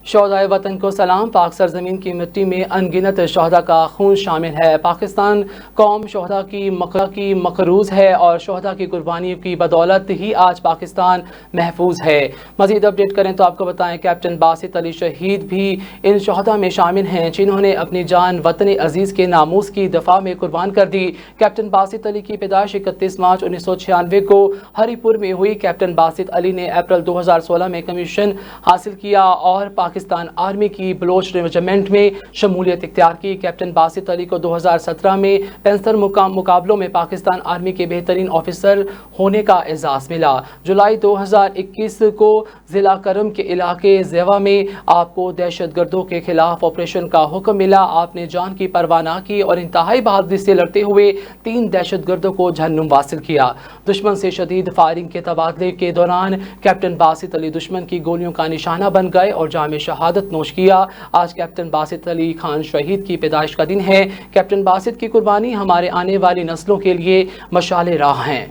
شہدائے وطن کو سلام۔ پاک سرزمین کی مٹی میں انگنت شہداء کا خون شامل ہے۔ پاکستان قوم شہداء کی مقروض ہے اور شہداء کی قربانی کی بدولت ہی آج پاکستان محفوظ ہے۔ مزید اپڈیٹ کریں تو آپ کو بتائیں کیپٹن باسط علی شہید بھی ان شہداء میں شامل ہیں جنہوں نے اپنی جان وطن عزیز کے ناموس کی دفاع میں قربان کر دی۔ کیپٹن باسط علی کی پیدائش 31 مارچ 1996 کو ہری پور میں ہوئی۔ کیپٹن باسط علی نے اپریل 2016 میں کمیشن حاصل کیا اور پاکستان آرمی کی بلوچ ریجمنٹ میں شمولیت اختیار کی۔ کیپٹن باسط علی کو 2017 میں 65 مقابلوں میں پاکستان آرمی کے بہترین آفیسر ہونے کا اعزاز ملا۔ جولائی 2021 کو ضلع کرم کے علاقے زیوا میں آپ کو دہشت گردوں کے خلاف آپریشن کا حکم ملا۔ آپ نے جان کی پرواہ نہ کی اور انتہائی بہادری سے لڑتے ہوئے 3 دہشت گردوں کو جہنم واصل کیا۔ دشمن سے شدید فائرنگ کے تبادلے کے دوران کیپٹن باسط علی دشمن کی گولیوں کا نشانہ بن گئے اور جام شہادت نوش کیا۔ آج کیپٹن باسط علی خان شہید کی پیدائش کا دن ہے۔ کیپٹن باسط کی قربانی ہمارے آنے والی نسلوں کے لیے مشعل راہ ہیں۔